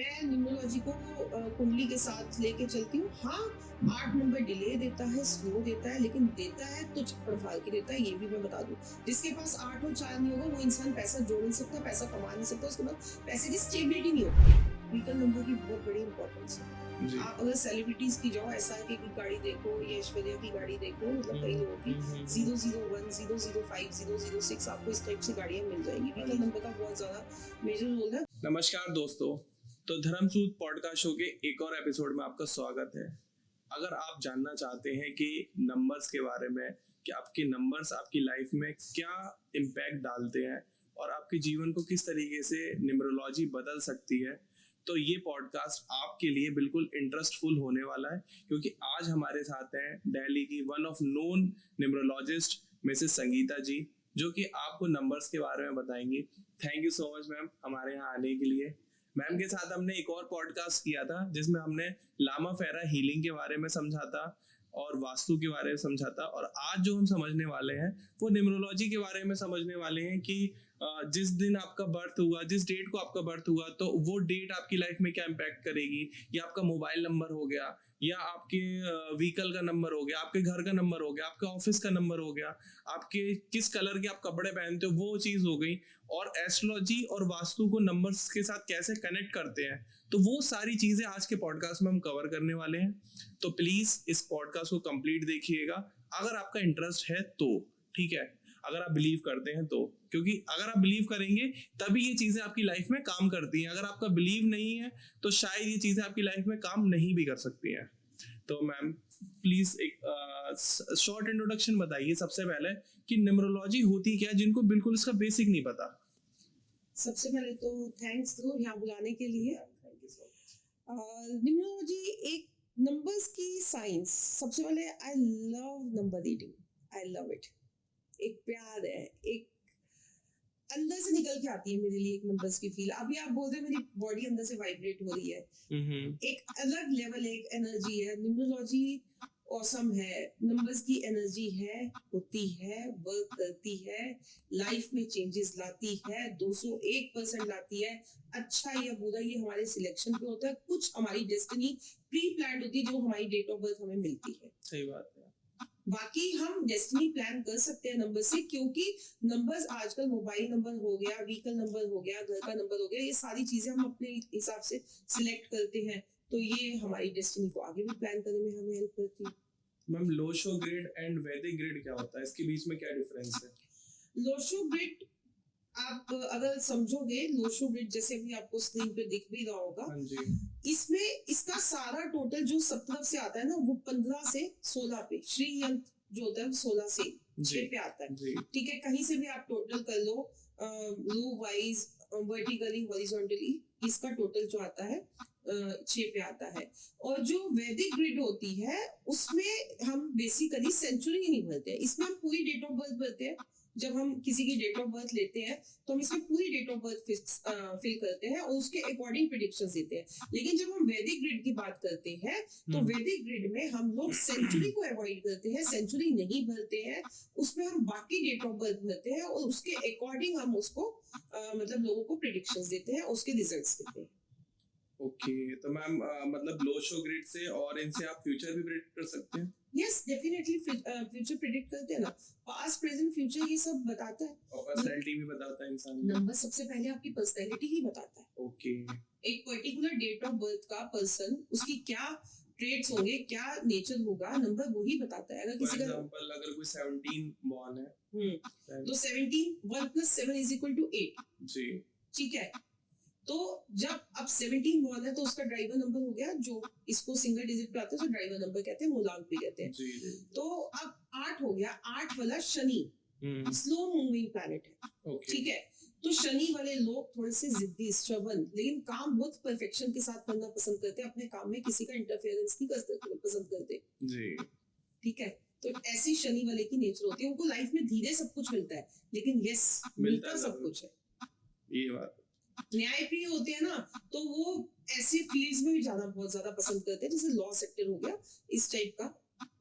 मैं न्यूमरोलॉजी को कुंडली के साथ लेके चलती हूँ। हाँ, 8 नंबर डिले देता है, स्लो देता है, लेकिन देता है तो चप्पड़ फाड़ के देता है, ये भी मैं बता दूँ। जिसके पास 8 और 4 नहीं होगा, वो इंसान पैसा जोड़ नहीं सकता, पैसा कमा नहीं सकता, उसके पास पैसे की स्टेबिलिटी नहीं होती। व्हीकल नंबर की बहुत बड़ी इंपॉर्टेंस है। जी। आप अगर सेलिब्रिटीज की जाओ, एसआरके की गाड़ी देखो, ये ऐश्वर्या की गाड़ी देखो, मतलब कई लोगों की 001, 005, 006 आपको इस टाइप से गाड़ियां मिल जाएंगी। व्हीकल नंबर का बहुत ज्यादा मेजर रोल है। नमस्कार दोस्तों, तो धर्मसूत पॉडकास्ट शो के एक और एपिसोड में आपका स्वागत है। अगर आप जानना चाहते हैं कि नंबर्स के बारे में, कि आपके नंबर्स आपकी लाइफ में क्या इम्पैक्ट डालते हैं और आपके जीवन को किस तरीके से न्यूमरोलॉजी बदल सकती है, तो ये पॉडकास्ट आपके लिए बिल्कुल इंटरेस्टफुल होने वाला है, क्योंकि आज हमारे साथ हैं दिल्ली की one of known numerologist Mrs Sangeeta ji, जो कि आपको नंबर्स के बारे में बताएंगी। Thank you so much ma'am हमारे यहाँ आने के लिए। मैम के साथ हमने एक और पॉडकास्ट किया था जिसमें हमने लामा फेरा हीलिंग के बारे में समझा था और वास्तु के बारे में समझा था, और आज जो हम समझने वाले हैं वो न्यूमरोलॉजी के बारे में समझने वाले हैं कि जिस दिन आपका बर्थ हुआ, जिस डेट को आपका बर्थ हुआ, तो वो डेट आपकी लाइफ में क्या इम्पैक्ट करेगी। या आपका मोबाइल नंबर हो गया, या आपके व्हीकल का नंबर हो गया, आपके घर का नंबर हो गया, आपके ऑफिस का नंबर हो गया, आपके किस कलर के आप कपड़े पहनते हो, वो चीज हो गई। और एस्ट्रोलॉजी और वास्तु को नंबर्स के साथ कैसे कनेक्ट करते हैं, तो वो सारी चीजें आज के पॉडकास्ट में हम कवर करने वाले हैं। तो प्लीज इस पॉडकास्ट को कंप्लीट देखिएगा, अगर आपका इंटरेस्ट है तो। ठीक है, अगर आप बिलीव करते हैं तो, क्योंकि अगर आप बिलीव करेंगे तभी ये चीजें आपकी लाइफ में काम करती हैं। अगर आपका बिलीव नहीं है तो शायद ये चीजें आपकी लाइफ में काम नहीं भी कर सकती हैं। तो मैम प्लीज एक शॉर्ट इंट्रोडक्शन बताइए सबसे पहले कि न्यूमरोलॉजी होती क्या है, जिनको बिल्कुल इसका बेसिक नहीं पता। सबसे पहले तो थैंक्स दो यहाँ बुलाने के लिए। न्यूमरोलॉजी एक नंबर्स की साइंस। सबसे पहले I love number reading, I love it. एक प्यार है, एक अंदर से निकल के आती है मेरे लिए एक नंबर्स की फील। अभी आप बोल रहे हैं मेरी बॉडी अंदर से वाइब्रेट हो रही है। एक अलग लेवल, एक एनर्जी है। न्यूमरोलॉजी ऑसम है, नंबर्स की एनर्जी है, होती है, वर्क करती है, लाइफ में चेंजेस लाती है, 201% लाती है। अच्छा या बुरा ये हमारे सिलेक्शन पे होता है। कुछ हमारी डेस्टिनी प्री प्लान होती है जो हमारी डेट ऑफ बर्थ हमें मिलती है। सही बात है। बाकी हम डेस्टिनी प्लान कर सकते हैं नंबर से, क्योंकि नंबर्स आजकल मोबाइल नंबर हो गया, व्हीकल नंबर हो गया, घर का नंबर हो गया, ये सारी चीजें हम अपने हिसाब से सिलेक्ट करते हैं। तो ये हमारी डेस्टिनी को आगे भी प्लान करने में हमें हेल्प करती है। मैम लोशो ग्रिड एंड वैदिक ग्रिड क्या होता है, इसके बीच में क्या डिफरेंस है? लोशो ग्रिड आप अगर समझोगे, लोशो ग्रिड जैसे अभी आपको स्क्रीन पे दिख भी रहा होगा, हाँ जी। इसमें इसका सारा टोटल जो सब तरफ से आता है ना, वो 15 से 16 पे, श्री यंत्र जो होता है 16 से 6 पे आता है। ठीक है, कहीं से भी आप टोटल कर लो, रो वाइज, वर्टिकली, हॉरिजॉन्टली, इसका टोटल जो आता है 6 पे आता है। और जो वैदिक ग्रिड होती है उसमें हम बेसिकली सेंचुरी नहीं भरते हैं, इसमें हम पूरी डेट ऑफ बर्थ भरते हैं। जब हम किसी की डेट ऑफ बर्थ लेते हैं तो हम इसमें पूरी डेट ऑफ बर्थ फिल करते हैं और उसके अकॉर्डिंग प्रेडिक्शंस देते हैं। लेकिन जब हम वैदिक ग्रिड की बात करते हैं तो वैदिक ग्रिड में हम लोग सेंचुरी को अवॉइड करते हैं, सेंचुरी नहीं भरते हैं। उसमें हम बाकी डेट ऑफ बर्थ भरते हैं और उसके अकॉर्डिंग हम उसको मतलब लोगों को प्रेडिक्शंस देते हैं, उसके रिजल्ट्स देते हैं। ओके, तो मैम मतलब लोशो ग्रिड से और इनसे आप फ्यूचर भी प्रेडिक्ट कर सकते हैं? यस, डेफिनेटली फ्यूचर प्रेडिक्ट करते हैं ना, पास्ट प्रेजेंट फ्यूचर ये सब बताता है। और पर्सनालिटी भी बताता है इंसान की? नंबर सबसे पहले आपकी पर्सनालिटी ही बताता है। ओके। एक पर्टिकुलर डेट ऑफ बर्थ का पर्सन, उसकी क्या ट्रेट्स होंगे, क्या नेचर होगा, नंबर वही बताता है। अगर किसी का एग्जांपल अगर कोई 17 बॉर्न है तो 17 1 + 7 = 8 जी। ठीक है। तो जब अब 17 बॉर्न है तो उसका ड्राइवर नंबर हो गया, जो इसको सिंगल डिजिट पे आता है तो ड्राइवर नंबर कहते हैं, मूलांक भी कहते हैं। जी। तो अब 8 हो गया, 8 वाला शनि स्लो मूविंग प्लैनेट है। ठीक है, तो शनि वाले लोग थोड़े से जिद्दी, स्टबर्न, लेकिन काम बहुत परफेक्शन के साथ करना पसंद करते हैं। अपने काम में किसी का इंटरफेरेंस नहीं पसंद करते जी। ठीक है, तो ऐसी शनि वाले की नेचर होती है। उनको लाइफ में धीरे सब कुछ मिलता है, लेकिन यस मिलता सब कुछ है। ये बात न्यायप्रिय होते हैं ना, तो वो ऐसे फील्ड्स में भी जाना बहुत ज्यादा पसंद करते हैं, जैसे लॉ सेक्टर हो गया, इस टाइप का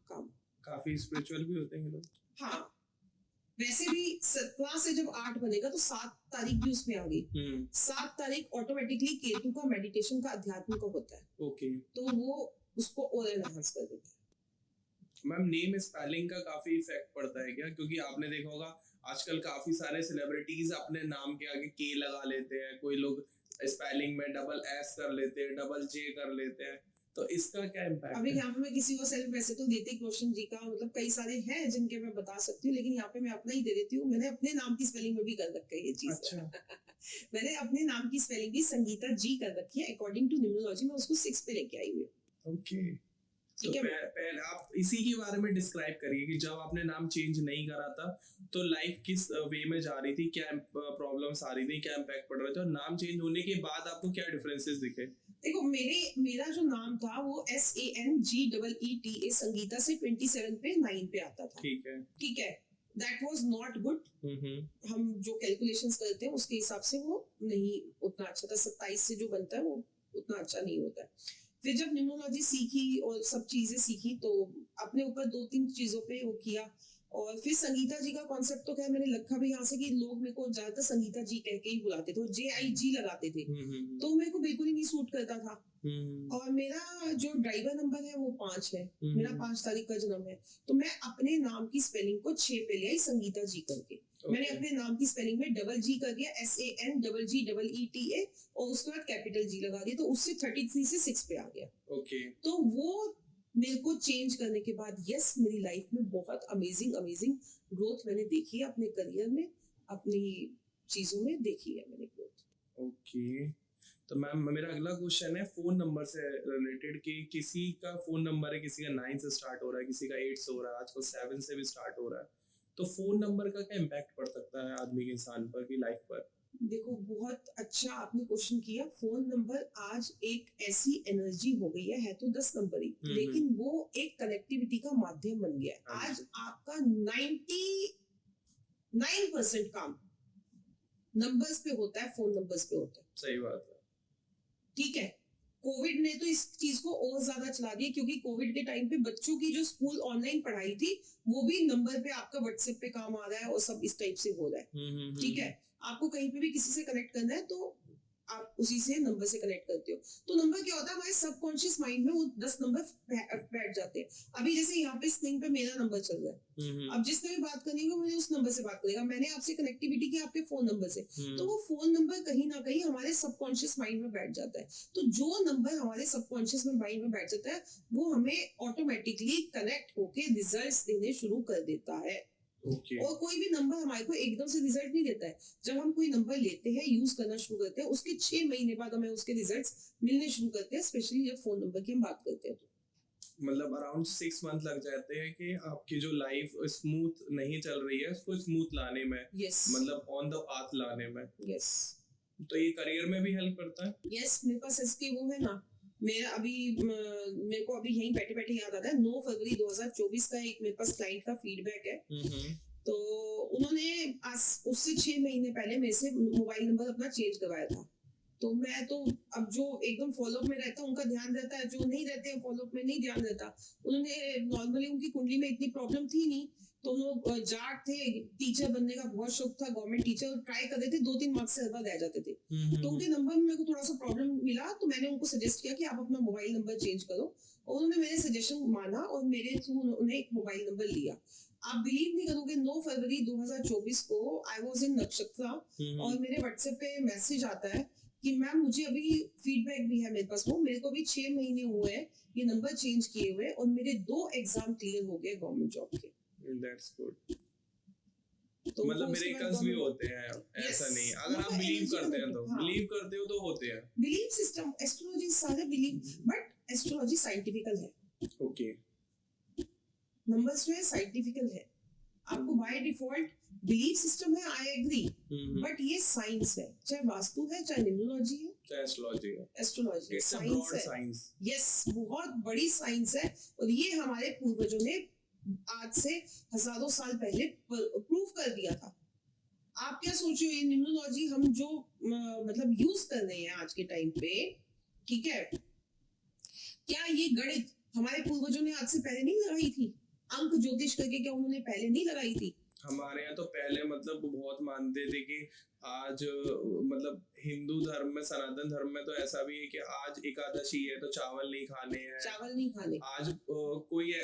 काम। काफी स्पिरिचुअल भी होते हैं लोग। हाँ, वैसे भी 17 से जब 8 बनेगा तो 7 तारीख भी उसमें आ गई। 7 तारीख ऑटोमेटिकली केतु का मेडिटेशन का अध्यात्म का होता है। ओके। तो वो उसको और एनहांस कर देता है। मैम नेम स्पेलिंग का काफी इफेक्ट पड़ता है क्या? क्योंकि आपने देखा होगा आजकल काफी सारे सेलिब्रिटीज अपने नाम के आगे के लगा लेते हैं, कोई लोग स्पेलिंग में डबल एस कर लेते हैं, डबल जे कर लेते हैं, तो इसका क्या इम्पैक्ट अभी है? यहाँ पे मैं किसी को सेल्फ, वैसे तो ऋतिक रोशन जी का मतलब कई सारे हैं जिनके मैं बता सकती हूँ, लेकिन यहाँ पे मैं अपना ही दे देती हूँ। मैंने अपने नाम की स्पेलिंग में भी कर रखा है ये चीज। अच्छा। मैंने अपने नाम की स्पेलिंग भी संगीता जी कर रखी है, अकॉर्डिंग टू न्यूमरोलॉजी। मैं उसको 6 पे लेके आई हुई हूँ। ओके। तो ठीक है। पहले आप इसी के बारे में डिस्क्राइब करिए कि जब आपने नाम चेंज नहीं करा था तो लाइफ किस वे में जा रही थी, क्या प्रॉब्लम्स आ रही थी, क्या इम्पैक्ट पड़ रहा था, और नाम चेंज होने के बाद आपको क्या डिफरेंसेस दिखे? देखो, मेरा जो नाम था वो SANGEETA संगीता से 27 पे 9 पे आता था। ठीक है। ठीक है। That was not good. हम जो कैलकुलेशंस करते हैं उसके हिसाब से वो नहीं उतना अच्छा था। 27 से जो बनता है वो उतना अच्छा नहीं होता है। फिर जब न्यूमरोलॉजी सीखी और सब चीजें सीखी तो अपने ऊपर 2-3 चीजों पे वो किया। और फिर संगीता जी का कॉन्सेप्ट तो खैर मैंने रखा भी यहाँ से कि लोग मेरे को ज्यादातर संगीता जी कह के ही बुलाते थे, JIG लगाते थे, तो मेरे को बिल्कुल ही नहीं सूट करता था। और मेरा जो ड्राइवर नंबर है वो 5 है। मेरा 5 तारीख का जन्म है। तो मैं अपने नाम की स्पेलिंग को 6 पे ले आई संगीता जी करके। मैंने अपने नाम की स्पेलिंग में डबल जी कर दिया, SANGGEETA, और उसके बाद कैपिटल जी लगा दिया, तो उससे 33 से 6 पे आ गया। ओके। तो वो मेरे को चेंज करने के बाद यस, मेरी लाइफ में बहुत अमेजिंग ग्रोथ मैंने देखी है। अपने करियर में, अपनी चीजों में देखी है मैंने ग्रोथ। ओके। तो मैम मेरा अगला क्वेश्चन है फोन नंबर से रिलेटेड कि किसी का फोन नंबर है, किसी का 9 से स्टार्ट हो रहा है, किसी का 8 से हो रहा है, आजकल 7 से भी स्टार्ट हो रहा है, तो फोन नंबर का क्या इम्पैक्ट पड़ सकता है आदमी के इंसान पर की लाइफ पर? देखो, बहुत अच्छा आपने क्वेश्चन किया। फोन नंबर आज एक ऐसी एनर्जी हो गई है तो 10 नंबर ही, लेकिन वो एक कनेक्टिविटी का माध्यम बन गया है। आज आपका 99% काम नंबर्स पे होता है, फोन नंबर्स पे होता है। सही बात है। ठीक है। कोविड ने तो इस चीज को और ज्यादा चला दिया, क्योंकि कोविड के टाइम पे बच्चों की जो स्कूल ऑनलाइन पढ़ाई थी वो भी नंबर पे आपका व्हाट्सएप पे काम आ रहा है और सब इस टाइप से हो रहा है। ठीक है। आपको कहीं पे भी किसी से कनेक्ट करना है तो आप उसी से नंबर से कनेक्ट करते हो। तो नंबर क्या होता है, हमारे सबकॉन्शियस माइंड में वो 10 नंबर बैठ जाते हैं। अभी जैसे यहाँ पे स्क्रीन पे मेरा नंबर चल रहा है, अब जिसने भी बात करनी होगी मुझे उस नंबर से बात करेगा। मैंने आपसे कनेक्टिविटी की आपके फोन नंबर से, तो वो फोन नंबर कहीं ना कहीं हमारे सबकॉन्शियस माइंड में बैठ जाता है। तो जो नंबर हमारे सबकॉन्शियस माइंड में बैठ जाता है वो हमें ऑटोमेटिकली कनेक्ट होके रिजल्ट्स देने शुरू कर देता है। Okay. और कोई भी नंबर हमारे को एकदम से रिजल्ट नहीं देता है। जब हम कोई नंबर लेते हैं, यूज करना शुरू करते हैं, उसके 6 महीने बाद हमें उसके रिजल्ट्स मिलने शुरू करते हैं, स्पेशली जब फोन नंबर की हम बात करते हैं तो। मतलब अराउंड 6 मंथ लग जाते हैं कि आपकी जो लाइफ स्मूथ नहीं चल रही है उसको स्मूथ लाने में। yes. मतलब ऑन द पाथ लाने में। yes. तो ये करियर में भी हेल्प करता है? yes, मेरे पास इसके वो है ना। मेरे को अभी यहीं बैठे बैठे याद आता है 9 फरवरी 2024 का एक मेरे पास क्लाइंट का फीडबैक है। तो उन्होंने आज उससे 6 महीने पहले मेरे से मोबाइल नंबर अपना चेंज करवाया था। तो मैं तो अब जो एकदम फॉलोअप में रहता है उनका ध्यान रहता है, जो नहीं रहते हैं फॉलोअप में नहीं ध्यान रहता। उन्होंने नॉर्मली, उनकी कुंडली में इतनी प्रॉब्लम थी नहीं, तो लोग जाट थे, टीचर बनने का बहुत शौक था, गवर्नमेंट टीचर ट्राई कर रहे थे, 2-3 मार्क्स से ज्यादा रह जाते थे। तो उनके नंबर में मेरे को थोड़ा सा प्रॉब्लम मिला, तो मैंने उनको सजेस्ट किया कि आप अपना मोबाइल नंबर चेंज करो, और उन्होंने मेरे सजेशन माना और मेरे थ्रू उन्होंने एक मोबाइल नंबर लिया। आप बिलीव नहीं करोगे, 9 फरवरी 2024 को आई वाज इन नक्षत्रा और मेरे व्हाट्सएप पे मैसेज आता है कि मैम मुझे अभी फीडबैक भी है मेरे पास, वो मेरे को भी 6 महीने हुए हैं ये नंबर चेंज किए हुए और मेरे 2 एग्जाम क्लियर हो गए गवर्नमेंट जॉब के। That's good. तो मतलब मिरेकल्स भी होते हैं, ऐसा नहीं, अगर आप बिलीव करते हैं तो बिलीव करते हो तो होते हैं। बिलीव सिस्टम, एस्ट्रोलॉजी सारे बिलीव, बट एस्ट्रोलॉजी साइंटिफिकल है। ओके। नंबर्स जो है साइंटिफिकल है। आपको बाय डिफॉल्ट बिलीव सिस्टम है, आई एग्री, बट ये साइंस है, चाहे वास्तु है, चाहे न्यूमरोलॉजी है, चाहे एस्ट्रोलॉजी है, एस्ट्रोलॉजी साइंस है। यस, बहुत बड़ी साइंस है और ये हमारे पूर्वजों ने आज से हजारों साल पहले प्रूव कर दिया था। आप क्या सोच रहे हो, ये न्यूमरोलॉजी हम जो मतलब यूज कर रहे हैं आज के टाइम पे, ठीक है, क्या ये गणित हमारे पूर्वजों ने आज से पहले नहीं लगाई थी? अंक ज्योतिष करके क्या उन्होंने पहले नहीं लगाई थी? हमारे यहाँ तो पहले मतलब बहुत मानते थे कि आज मतलब हिंदू धर्म में, सनातन धर्म में तो ऐसा भी है कि आज एकादशी है तो चावल नहीं खाने हैं। चावल नहीं खाने। आज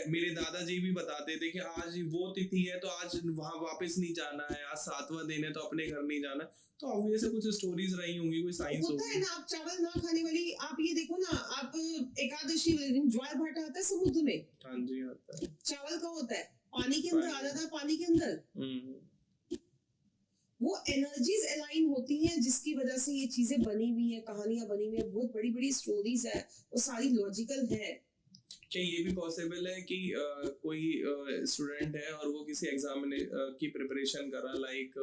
मेरे दादाजी भी बताते थे कि आज वो तिथि है तो आज वहां वापस नहीं जाना है, आज 7वां दिन है तो अपने घर नहीं जाना। तो ऑब्वियसली कुछ स्टोरीज रही होंगी, कोई साइंस होता है होगी। ना, आप चावल ना खाने वाली, आप ये देखो ना, आप एकादशी वाले दिन ज्वार भाटा आता है समुद्र में, हाँ जी आता है। चावल का होता है, पानी के अंदर आ जाता है, पानी के अंदर। वो एनर्जीज अलाइन होती हैं जिसकी वजह से ये चीजें बनी हुई हैं, कहानियां बनी हुई हैं, बहुत बड़ी बड़ी स्टोरीज है, वो सारी लॉजिकल है। क्या ये भी पॉसिबल है कि कोई स्टूडेंट है और वो किसी एग्जाम की प्रिपरेशन कर रहा, लाइक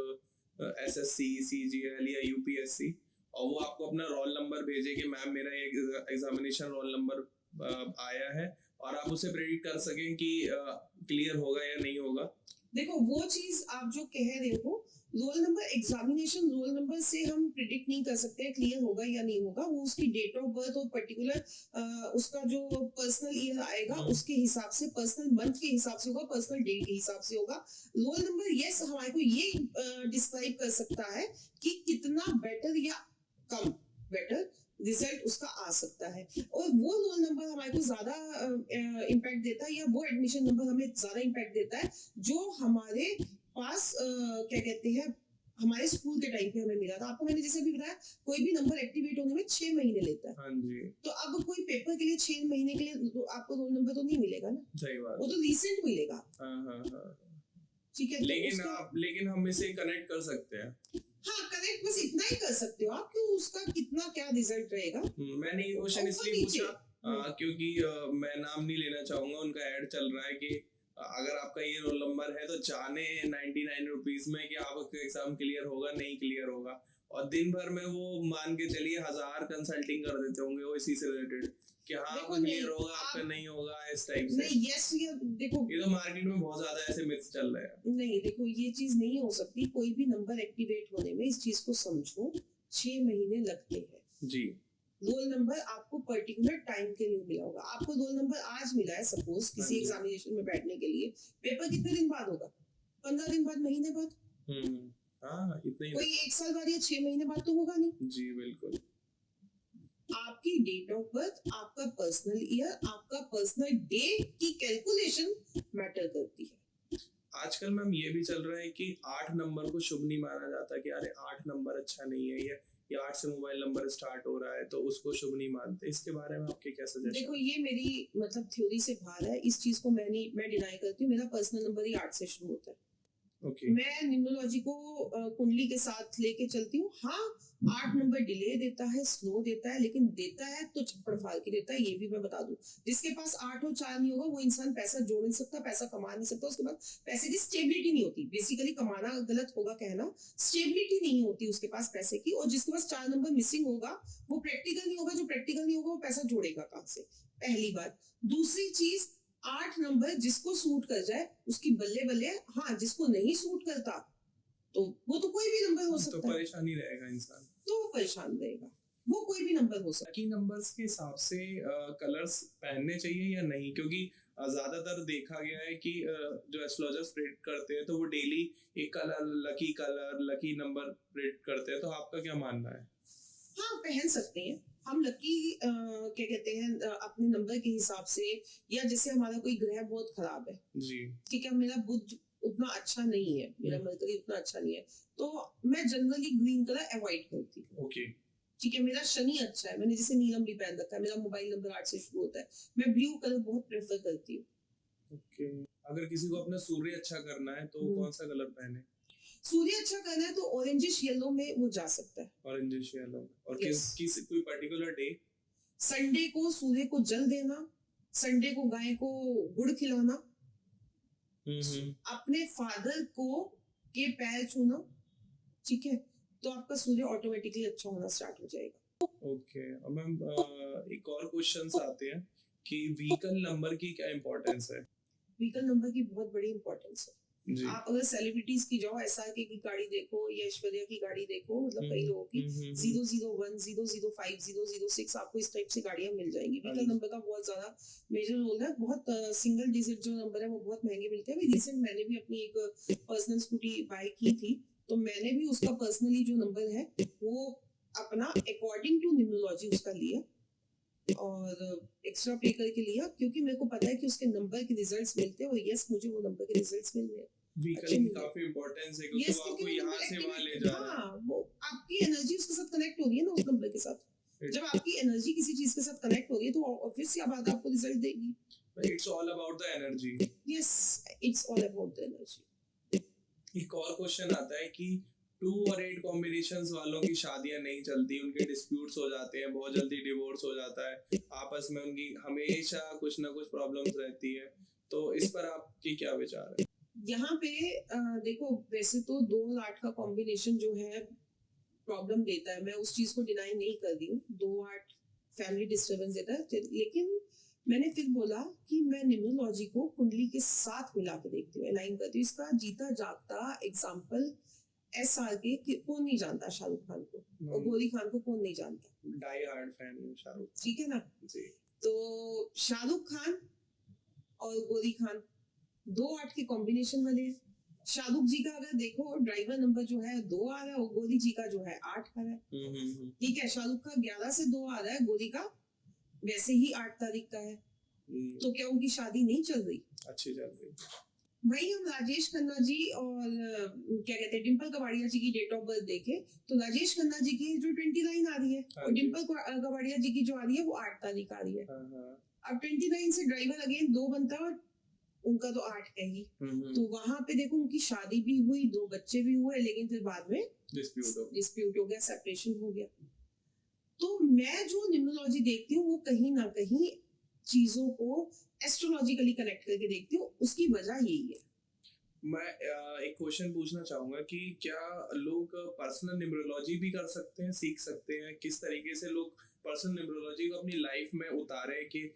एसएससी, सीजीएल या यूपीएससी, और वो आपको अपना रोल नंबर भेजे कि मैम मेरा ये एग्जामिनेशन रोल नंबर आया है, और आप उसे प्रेडिक्ट कर सकें कि क्लियर होगा या नहीं होगा? देखो वो चीज आप जो कह रहे हो, roll number, examination roll number से हम प्रिडिक्ट नहीं कर सकते क्लियर होगा या नहीं होगा। वो उसकी डेट ऑफ बर्थ और पर्टिकुलर उसका जो पर्सनल ईयर आएगा उसके हिसाब से, पर्सनल मंथ के हिसाब से होगा, पर्सनल डेट के हिसाब से होगा। रोल नंबर यस हमारे को ये डिस्क्राइब कर सकता है कि कितना बेटर या कम बेटर रिजल्ट उसका आ सकता है, और वो रोल नंबर हमारे को ज्यादा इम्पैक्ट देता है, या वो एडमिशन नंबर हमें ज्यादा इम्पैक्ट देता है जो हमारे पास क्या कहते हैं हमारे स्कूल के टाइम पे हमें मिला था। आपको मैंने जैसे भी बताया, कोई भी नंबर एक्टिवेट होने में 6 महीने लेता है। हाँ जी। तो अब कोई पेपर के लिए 6 महीने के लिए तो आपको रोल नंबर तो नहीं मिलेगा ना, सही बात, वो तो रिसेंट मिलेगा। हाँ। ठीक है, लेकिन हम इसे कनेक्ट कर सकते हैं। हाँ करेक्ट, बस इतना ही कर सकते हो आप कि उसका कितना क्या रिजल्ट रहेगा। मैंने ये क्वेश्चन इसलिए पूछा क्योंकि मैं नाम नहीं लेना चाहूंगा, उनका ऐड चल रहा है कि अगर आपका ये रोल नंबर है तो जाने 99 रुपीज में कि आपका एग्जाम क्लियर होगा नहीं क्लियर होगा, और दिन भर में वो मान के चलिए 1000 कंसल्टिंग कर देते होंगे वो इसी से रिलेटेड कि हाँ आपका क्लियर होगा, आपका नहीं होगा, इस टाइप से। नहीं यस, ये देखो ये तो मार्केट में बहुत ज्यादा ऐसे मिथ्स चल रहे हैं। नहीं देखो, ये चीज नहीं हो सकती। कोई भी नंबर एक्टिवेट होने में, इस चीज को समझो, 6 महीने लगते हैं जी। रोल नंबर आपको पर्टिकुलर टाइम के लिए मिला होगा। आपको रोल नंबर आज मिला है सपोज किसी एग्जामिनेशन में बैठने के लिए, पेपर कितने दिन बाद होगा? 15 दिन बाद, महीने बाद। इतना ही। कोई 1 साल बाद या 6 महीने बाद तो होगा नहीं। जी बिल्कुल। आपकी डेट ऑफ बर्थ, आपका पर्सनल ईयर, आपका पर्सनल डे की कैलकुलेशन मैटर करती है। आजकल मैम ये भी चल रहा है कि 8 नंबर को शुभ नहीं माना जाता कि अरे 8 नंबर अच्छा नहीं है, या 8 से मोबाइल नंबर स्टार्ट हो रहा है तो उसको शुभ नहीं मानते। इसके बारे में आपके क्या सजेशन? देखो ये मेरी मतलब थ्योरी से बाहर है, इस चीज को मैं डिनाई करती हूँ। मेरा पर्सनल नंबर ही 8 से शुरू होता है। मैं न्यूमरोलॉजी को कुंडली के साथ लेके चलती हूँ। हाँ 8 नंबर डिले देता है, स्लो देता है, लेकिन देता है तो छप्पड़ फाड़ के देता है, ये भी मैं बता दूं। जिसके पास 8 और 4 नहीं होगा वो इंसान पैसा जोड़ नहीं सकता, पैसा कमा नहीं सकता, उसके पास पैसे की स्टेबिलिटी नहीं होती। बेसिकली कमाना गलत होगा कहना, स्टेबिलिटी नहीं होती उसके पास पैसे की। और जिसके पास 4 नंबर मिसिंग होगा वो प्रैक्टिकल नहीं होगा, जो प्रैक्टिकल नहीं होगा वो पैसा जोड़ेगा कहाँ से, पहली बात। दूसरी चीज, 8 नंबर जिसको सूट कर जाए उसकी बल्ले बल्ले। हाँ जिसको नहीं सूट करता तो वो तो कोई भी नंबर हो सकता है, तो परेशानी रहेगा इंसान, तो वो परेशान रहेगा, वो कोई भी नंबर हो सकता है। लकी नंबर्स के हिसाब से कलर्स पहनने चाहिए या नहीं? क्योंकि ज्यादातर देखा गया है कि जो एस्ट्रोलॉजर्स प्रेडिक्ट करते हैं तो वो डेली एक कलर लकी नंबर प्रेडिक्ट करते हैं, तो आपका क्या मानना है? हाँ पहन सकते हैं हम लकी क्या कहते हैं अपने नंबर के हिसाब से, या जैसे हमारा कोई ग्रह बहुत खराब है जी, ठीक है, मेरा बुध उतना अच्छा नहीं है, मेरा मरकरी उतना अच्छा नहीं है, तो मैं जनरली ग्रीन कलर अवॉइड करती हूँ। ओके ठीक है, मेरा शनि अच्छा है, मैंने जैसे नीलम भी पहन रखा है, मेरा मोबाइल नंबर 8 से शुरू होता है, मैं ब्लू कलर बहुत प्रेफर करती हूँ। ओके। अगर किसी को अपना सूर्य अच्छा करना है तो कौन सा कलर पहने? सूर्य अच्छा करना है तो ऑरेंजिश येलो में वो जा सकता है। Orangish yellow. और किस कोई पर्टिकुलर डे? संडे को सूर्य को जल देना, संडे को गाय को गुड़ खिलाना, अपने फादर को के पैर छूना, ठीक है, तो आपका सूर्य ऑटोमेटिकली अच्छा होना स्टार्ट हो जाएगा। ओके। अब मैम एक और क्वेश्चंस आते हैं कि व्हीकल नंबर की क्या इंपॉर्टेंस है? व्हीकल नंबर की बहुत बड़ी इंपॉर्टेंस है। जी। आप अगर सेलिब्रिटीज की जाओ, SRK की गाड़ी देखो या ऐश्वर्या की गाड़ी देखो, मतलब कई लोगों की 001, 005, 006 आपको इस टाइप से गाड़ियां मिल जाएंगी। व्हीकल नंबर का बहुत ज्यादा मेजर रोल है। बहुत सिंगल डिजिट जो नंबर है वो बहुत महंगे मिलते हैं। अभी रिसेंट मैंने भी अपनी एक पर्सनल स्कूटी बाय की थी, तो मैंने भी उसका पर्सनली जो नंबर है वो अपना अकॉर्डिंग टू न्यूमरोलॉजी उसका लिया और एक्स्ट्रा पे करके लिया, क्योंकि मेरे को पता है कि उसके नंबर के रिजल्ट्स मिलते हैं और यस मुझे वो नंबर के रिजल्ट्स मिल रहे हैं। व्हीकल अच्छे की मिल रहे हैं। काफी इंपॉर्टेंस है क्योंकि यस, वो क्योंकि आपको वो यहाँ नंबर से वहां ले जा रहा है। हाँ, वो आपकी एनर्जी उसके साथ कनेक्ट हो रही है ना उस नंबर के साथ। जब आपकी एनर्जी किसी चीज के साथ कनेक्ट हो रही है तो ऑब्वियस सी बात है आपको रिजल्ट देगी। It's all about the energy. Yes, it's all about the energy. एक और क्वेश्चन आता है कि 2 और 8 कॉम्बिनेशंस वालों की शादियां नहीं चलती, उनके डिस्प्यूट्स हो जाते हैं, बहुत जल्दी डिवोर्स हो जाता है, आपस में उनकी हमेशा कुछ ना कुछ प्रॉब्लम्स रहती है, तो इस पर आपकी क्या विचार है? यहाँ पे देखो, वैसे तो 2 और 8 का कॉम्बिनेशन जो है प्रॉब्लम देता है, मैं उस चीज को डिनाई नहीं कर रही हूँ। 2-8 फैमिली डिस्टर्बेंस देता है, लेकिन मैंने फिर बोला कि मैं न्यूमरोलॉजी को कुंडली के साथ मिला के देखती हूँ, अलाइन करती हूँ। इसका जीता जागता एग्जाम्पल SRK कौन नहीं जानता, शाहरुख खान को, और गोरी खान को कौन नहीं जानता, डाई हार्ड फैन हूँ शाहरुख। ठीक है ना। जी। तो शाहरुख खान और गोरी खान 2-8 के कॉम्बिनेशन वाले हैं। शाहरुख जी का अगर देखो ड्राइवर नंबर जो है 2 आ रहा है और गोरी जी का जो है 8 आ रहा है। ठीक है, शाहरुख का 11 से 2 आ रहा है, गोरी का वैसे ही 8 तारीख का है। तो क्या उनकी शादी नहीं चल रही? अच्छी चल रही। वही हम राजेश खन्ना जी और क्या कहते हैं डिम्पल कबाड़िया जी की डेट ऑफ बर्थ देखे तो राजेश खन्ना जी की जो 29 आ रही है और डिम्पल कबाड़िया जी की जो आ रही है वो 8 तारीख आ रही है। अब 29 से ड्राइवर अगेन 2 बनता है और उनका तो 8 है ही। तो वहां पे देखो उनकी शादी भी हुई, 2 बच्चे भी हुए, लेकिन फिर बाद में डिस्प्यूट हो गया, सेपरेशन हो गया। तो मैं जो न्यूमरोलॉजी देखती हूँ वो कहीं ना कहीं चीजों को एस्ट्रोलॉजिकली कनेक्ट करके देखती हूँ, उसकी वजह यही है। मैं एक क्वेश्चन पूछना चाहूंगा कि क्या लोग पर्सनल न्यूमरोलॉजी भी कर सकते हैं, सीख सकते हैं? किस तरीके से लोग पर्सनल न्यूमरोलॉजी को अपनी लाइफ में उतारे कि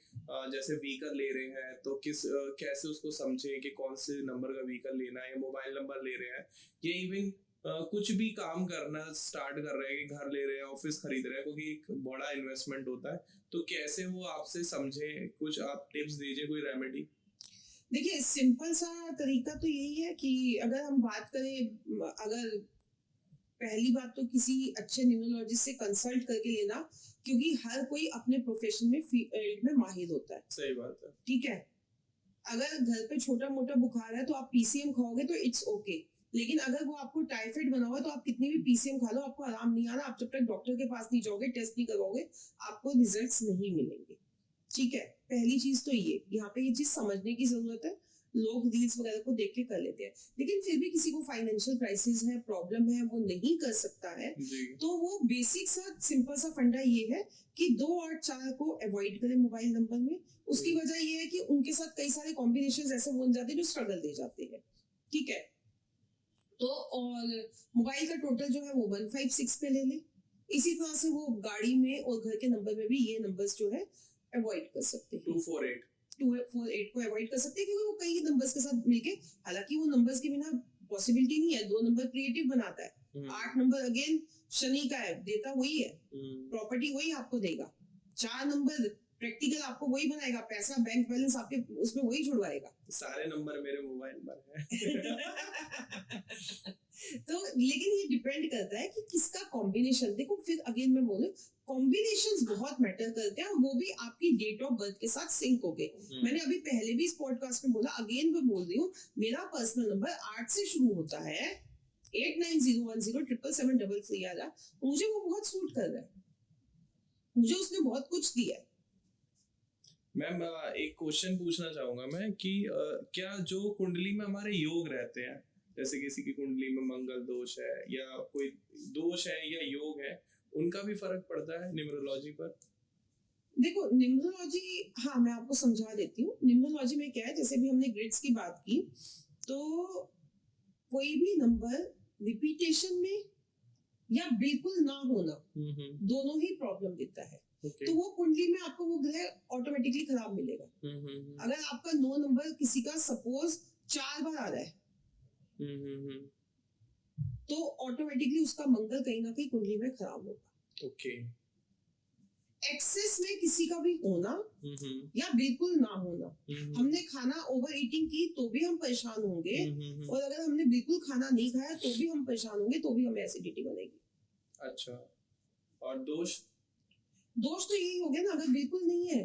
जैसे व्हीकल ले रहे हैं तो कैसे उसको समझें कि कौन से नंबर का व्हीकल लेना है, मोबाइल नंबर ले रहे हैं, या इवन कुछ भी काम करना स्टार्ट कर रहे हैं कि घर ले रहे हैं, ऑफिस खरीद रहे हैं, क्योंकि एक बड़ा इन्वेस्टमेंट होता है, तो कैसे वो आपसे समझे? कुछ आप टिप्स दीजिए, कोई रेमेडी। देखिए, सिंपल सा तरीका तो यही है कि अगर हम बात करें, अगर पहली बात तो किसी अच्छे न्यूमरोलॉजिस्ट से कंसल्ट करके लेना, क्योंकि हर कोई अपने प्रोफेशन में फील्ड में माहिर होता है। सही बात है। ठीक है, अगर घर पे छोटा मोटा बुखार है तो आप PCM खाओगे तो इट्स ओके, लेकिन अगर वो आपको टाइफाइड बना हुआ है तो आप कितनी भी PCM खा लो, आपको आराम नहीं आ रहा, आप जब तक डॉक्टर के पास नहीं जाओगे, टेस्ट नहीं करवाओगे, आपको रिजल्ट्स नहीं मिलेंगे। ठीक है, पहली चीज तो ये यहाँ पे ये चीज समझने की जरूरत है। लोग रील्स वगैरह को देख के कर लेते हैं, लेकिन फिर भी किसी को फाइनेंशियल क्राइसिस है, प्रॉब्लम है, वो नहीं कर सकता है, तो वो बेसिक सा सिंपल सा फंडा ये है कि 2 और 4 को अवॉइड करें मोबाइल नंबर में। उसकी वजह ये है कि उनके साथ कई सारे कॉम्बिनेशन ऐसे बन जाते हैं जो स्ट्रगल दे जाते हैं। ठीक है, तो और मोबाइल का टोटल जो है वो 156 पे ले लें। इसी तरह से वो गाड़ी में और घर के नंबर में भी ये नंबर्स जो है अवॉइड कर सकते हैं। 248 को अवॉइड कर सकते हैं, क्योंकि वो कई नंबर्स के साथ मिलके, हालांकि वो नंबर्स के बिना पॉसिबिलिटी नहीं है। 2 नंबर क्रिएटिव बनाता है, 8 नंबर अगेन शनि का है, देता वही है, प्रॉपर्टी वही आपको देगा। 4 नंबर प्रैक्टिकल आपको वही बनाएगा, पैसा बैंक बैलेंस आपके उसमें वही जुड़वाएगा। सारे नंबर मेरे मोबाइल नंबर है। तो लेकिन ये डिपेंड करता है कि किसका कॉम्बिनेशन। देखो, फिर अगेन मैं बोलूं, कॉम्बिनेशंस बहुत मैटर करते हैं, वो भी आपकी डेट ऑफ बर्थ के साथ सिंक हो गए। मैंने अभी पहले भी इस पॉडकास्ट में बोला, अगेन मैं बोल रही हूँ, मेरा पर्सनल नंबर 8 से शुरू होता है, 8901077733 आ रहा, मुझे वो बहुत सूट कर रहा है, मुझे उसने बहुत कुछ दिया है। मैम, एक क्वेश्चन पूछना चाहूंगा मैं कि क्या जो कुंडली में हमारे योग रहते हैं, जैसे किसी की कुंडली में मंगल दोष है या कोई दोष है या योग है, उनका भी फर्क पड़ता है न्यूमरोलॉजी पर? देखो, न्यूमरोलॉजी, हाँ मैं आपको समझा देती हूँ। न्यूमरोलॉजी में क्या है, जैसे भी हमने ग्रिड्स की बात की, तो कोई भी नंबर रिपीटेशन में या बिल्कुल ना होना, दोनों ही प्रॉब्लम देता है। तो वो कुंडली में आपको वो ग्रह ऑटोमेटिकली खराब मिलेगा। अगर आपका 9 नंबर किसी का सपोज 4 बार आ रहा है, तो ऑटोमेटिकली उसका मंगल कहीं ना कहीं कुंडली में खराब होगा। ओके। एक्सेस में किसी का भी होना या बिल्कुल ना होना, हमने खाना ओवर ईटिंग की तो भी हम परेशान होंगे, और अगर हमने बिल्कुल खाना नहीं खाया तो भी हम परेशान होंगे, तो भी हमें एसिडिटी बनेगी। अच्छा, और दोष? दोष तो यही हो गया ना, अगर बिल्कुल नहीं है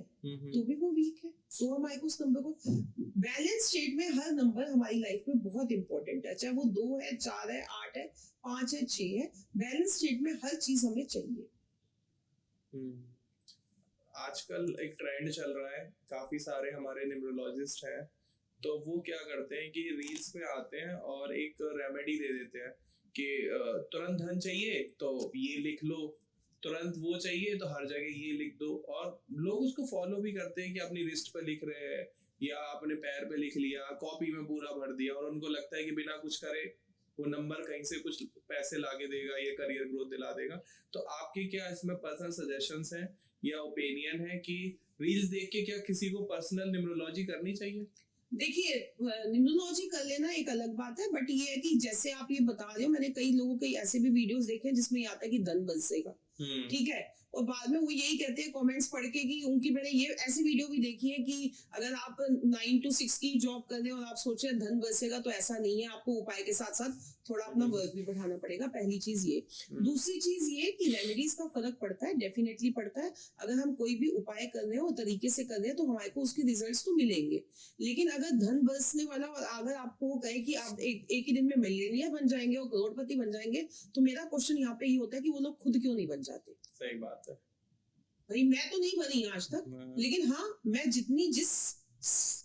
तो भी वो वीक है। तो हमारे को उस नंबर को बैलेंस स्टेट में, हर नंबर हमारी लाइफ में बहुत इंपॉर्टेंट है, चाहे वो 2 है, 4 है, 8 है, 5 है, 6 है, बैलेंस स्टेट में हर चीज हमें चाहिए। आजकल एक ट्रेंड चल रहा है, काफी सारे हमारे न्यूमरोलॉजिस्ट हैं, तो वो क्या करते हैं कि रील्स पे आते हैं और एक रेमेडी दे देते हैं कि तुरंत धन चाहिए तो ये लिख लो, तुरंत वो चाहिए तो हर जगह ये लिख दो, और लोग उसको फॉलो भी करते हैं कि अपनी रिस्ट पे लिख रहे हैं या अपने पैर पे लिख लिया, कॉपी में पूरा भर दिया, और उनको लगता है कि बिना कुछ करे वो नंबर कहीं से कुछ पैसे लाके देगा, ये करियर ग्रोथ दिला देगा। तो आपके क्या इसमें पर्सनल सजेशंस हैं या ओपिनियन है कि रील्स देख के क्या किसी को पर्सनल न्यूमरोलॉजी करनी चाहिए? देखिए, न्यूमरोलॉजी कर लेना एक अलग बात है, बट ये है कि जैसे आप ये बता रहे हो, मैंने कई लोगों के ऐसे भी वीडियोस देखे हैं जिसमें ये आता है कि धन बरसेगा, ठीक है, और बाद में वो यही कहते हैं कमेंट्स पढ़ के कि उनकी, मैंने ये ऐसी वीडियो भी देखी है कि अगर आप 9 to 6 की जॉब कर रहे हैं और आप सोच रहे हैं धन बरसेगा, तो ऐसा नहीं है, आपको उपाय के साथ साथ थोड़ा अपना वर्क भी बढ़ाना पड़ेगा, पहली चीज ये। दूसरी चीज ये कि रेमेडीज का फर्क पड़ता है, डेफिनेटली पड़ता है। अगर हम कोई भी उपाय कर रहे हैं और तरीके से कर रहे हैं तो हमारे को उसके रिजल्ट्स तो मिलेंगे, लेकिन अगर धन बरसने वाला, और अगर आपको कहे कि आप एक ही दिन में मिलियनियर बन जाएंगे और करोड़पति बन जाएंगे, तो मेरा क्वेश्चन यहाँ पे ये होता है कि वो लोग खुद क्यों नहीं बन जाते? सही बात है भाई, मैं तो नहीं बनी आज तक, लेकिन हाँ, मैं जिस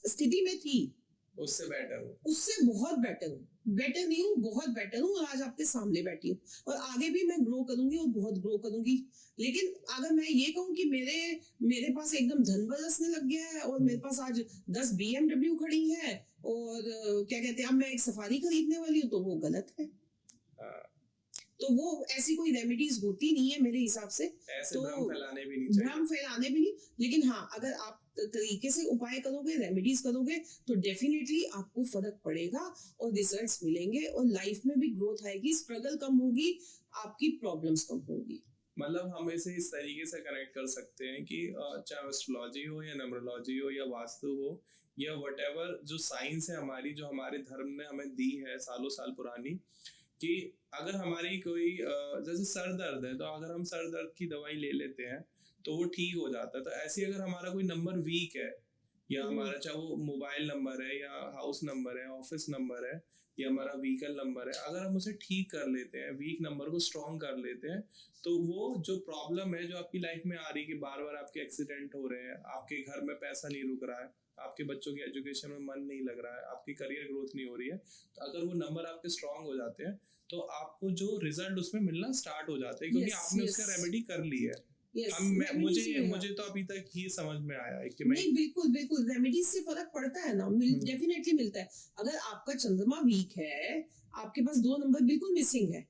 स्थिति में थी उससे बेटर हूँ, उससे बहुत बेटर हूँ। बेटर नहीं हूँ, बहुत बेटर हूँ, और आज आपके सामने बैठी हूँ, और आगे भी मैं ग्रो करूंगी और बहुत ग्रो करूंगी। लेकिन अगर मैं ये कहूँ कि मेरे पास एकदम धन बरसने लग गया है और मेरे पास आज 10 BMW खड़ी है और क्या कहते हैं, अब मैं एक सफारी खरीदने वाली हूँ, तो वो गलत है। तो वो ऐसी कोई रेमेडीज होती नहीं है मेरे हिसाब से। ऐसे तो भ्रम फैलाने भी नहीं चाहिए, भ्रम फैलाने भी नहीं, लेकिन हाँ, अगर आप तरीके से उपाय करोगे, रेमेडीज करोगे, तो डेफिनेटली आपको फर्क पड़ेगा और रिजल्ट्स मिलेंगे, और लाइफ में भी ग्रोथ आएगी, स्ट्रगल कम होगी, आपकी प्रॉब्लम्स कम होगी। मतलब हम इसे इस तरीके से कनेक्ट कर सकते हैं कि चाहे एस्ट्रोलॉजी हो या न्यूमरोलॉजी हो या वास्तु हो या व्हाटएवर जो साइंस है हमारी, जो हमारे धर्म ने हमें दी है सालों साल पुरानी, कि अगर हमारी कोई जैसे सर दर्द है, तो अगर हम सर दर्द की दवाई ले लेते हैं तो वो ठीक हो जाता है। तो ऐसे अगर हमारा कोई नंबर वीक है, या हमारा चाहे वो मोबाइल नंबर है या हाउस नंबर है, ऑफिस नंबर है, या हमारा व्हीकल नंबर है, अगर हम उसे ठीक कर लेते हैं, वीक नंबर को स्ट्रॉन्ग कर लेते हैं, तो वो जो प्रॉब्लम है जो आपकी लाइफ में आ रही है कि बार बार आपके एक्सीडेंट हो रहे हैं, आपके घर में पैसा नहीं रुक रहा है, आपके बच्चों की एजुकेशन में मन नहीं लग रहा है, आपकी करियर ग्रोथ नहीं हो रही है, तो अगर वो नंबर आपके स्ट्रॉन्ग हो जाते हैं तो आपको जो रिजल्ट उसमें मिलना स्टार्ट हो जाते हैं, क्योंकि आपने उसका रेमेडी कर ली है। मुझे तो अभी तक ये समझ में आया है कि नहीं, बिल्कुल रेमेडीज से फर्क पड़ता है ना, डेफिनेटली मिलता है। अगर आपका चंद्रमा वीक है, आपके पास 2 नंबर बिल्कुल मिसिंग है,